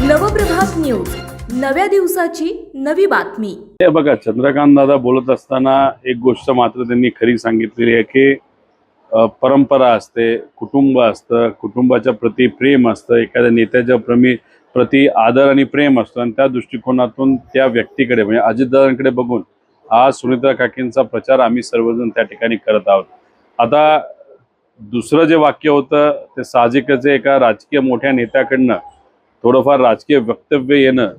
Nav Prabhat news, नव्या दिवसाची नवी बातमी। हे बघा, चंद्रकांत दादा बोलत असताना एक गोष्ट मात्र त्यांनी खरी सांगितलेली आहे की परंपरा असते, कुटुंब असतं, कुटुंबाच्या प्रति प्रेम असतं, एखाद्या नेत्याच्या प्रति आदर आणि प्रेम असतो आणि त्या दृष्टिकोनातून त्या व्यक्तीकडे म्हणजे अजितदादांकडे बघून आज सुनीत्रा काकींचा प्रचार आम्ही सर्वजण त्या ठिकाणी करत आहोत। आता दुसरं जे वाक्य होतं ते साहजिकच एका राजकीय मोठ्या नेत्याकडनं थोडंफार राजकीय वक्तव्य येणं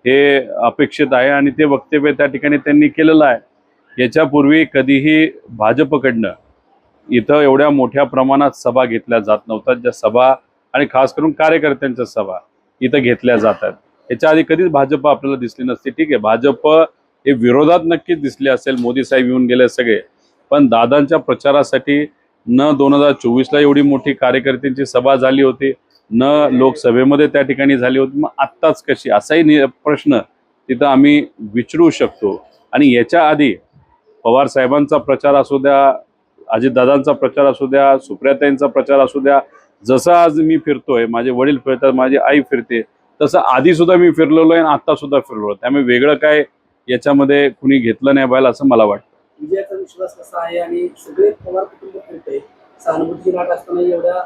हे अपेक्षित आहे आणि ते वक्तव्य त्या ठिकाणी त्यांनी केलेलं आहे। याच्यापूर्वी कधीही भाजपकडनं इथं एवढ्या मोठ्या प्रमाणात सभा घेतल्या जात नव्हत्या, ज्या सभा आणि खास करून कार्यकर्त्यांच्या सभा इथं घेतल्या जातात। याच्या आधी कधीच भाजप आपल्याला दिसली नसती। ठीक आहे, भाजप हे विरोधात नक्कीच दिसले असेल, मोदी साहेब येऊन गेले सगळे, पण दादांच्या प्रचारासाठी न 2024ला एवढी मोठी कार्यकर्त्यांची सभा झाली होती, न लोकसभेमध्ये त्या ठिकाणी झाली होती, मग आत्ताच कशी, असाही प्रश्न तिथं आम्ही विचारू शकतो। आणि याच्या आधी पवार साहेबांचा प्रचार असू द्या, अजितदादांचा प्रचार असू द्या, सुप्रियाताईंचा प्रचार असू द्या, जसं आज मी फिरतोय, माझे वडील फिरतात, माझी आई फिरते, तसं आधी सुद्धा मी फिरलेलो आहे आणि आता सुद्धा फिरलो। त्यामुळे वेगळं काय याच्यामध्ये कुणी घेतलं नाही पाहिजे असं मला वाटतं। विजयाचा विश्वास कसा आहे आणि सगळे पवार कुटुंब फिरते, सहानुभूतीची लाट असताना एवढ्या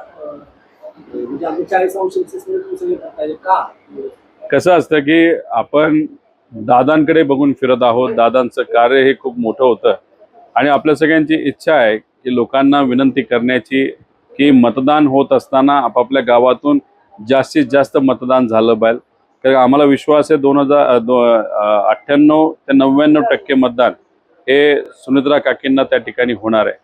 म्हणजे आम्ही 40° का? कसं असतं की आपण दादांकडे बघून फिरत आहोत, दादांचं कार्य हे खूप मोठं होतं आणि आपल्या सगळ्यांची इच्छा आहे की लोकांना विनंती करण्याची की मतदान होत असताना आपापल्या गावातून जास्तीत जास्त मतदान झालं पाहिजे। कारण आम्हाला विश्वास आहे 98 ते 99% मतदान हे सुनीत्रा काकींना त्या ठिकाणी होणार आहे।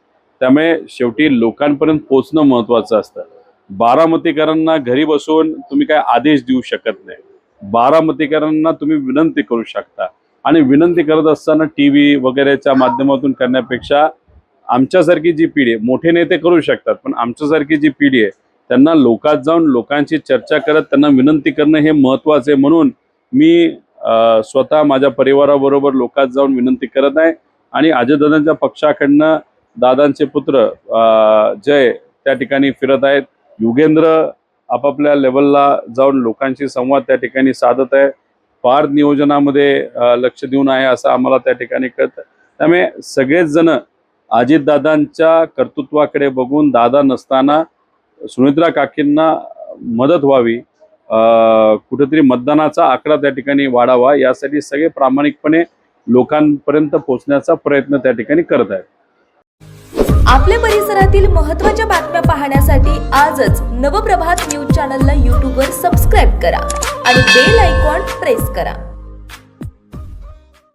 त्यामुळे शेवटी लोकांपर्यंत पोहोचणं महत्त्वाचं असतं। बारामतीकरांना घरी बसून तुम्ही काय आदेश देऊ शकत नाही, बारामतीकरांना तुम्ही विनंती करू शकता आणि विनंती करत असताना टीव्ही वगैरेच्या माध्यमातून करण्यापेक्षा आमच्यासारखी जी पिढी आहे, मोठे नेते करू शकतात, पण आमच्यासारखी जी पिढी आहे त्यांना लोकात जाऊन लोकांची चर्चा करत त्यांना विनंती करणं हे महत्त्वाचं आहे। म्हणून मी स्वतः माझ्या परिवाराबरोबर लोकात जाऊन विनंती करत आहे आणि अजितदादांच्या पक्षाकडनं दादांचे पुत्र जय त्या ठिकाणी फिरत आहेत, युगेंद्र आपापल्या लेवलला जाऊन लोकांशी संवाद त्या ठिकाणी साधत आहे, पार नियोजनामध्ये लक्ष देऊन आहे असं आम्हाला त्या ठिकाणी कळतं। त्यामुळे सगळेच जण अजितदादांच्या कर्तृत्वाकडे बघून दादा नसताना सुनीत्रा काकींना मदत व्हावी, कुठेतरी मतदानाचा आकडा त्या ठिकाणी वाढावा, यासाठी सगळे प्रामाणिकपणे लोकांपर्यंत पोहोचण्याचा प्रयत्न त्या ठिकाणी करत आहेत। आपल्या परिसरातील महत्त्वाच्या बातम्या पाहण्यासाठी आजच नवप्रभात न्यूज चॅनलला YouTube वर सबस्क्राईब करा आणि बेल आयकॉन प्रेस करा।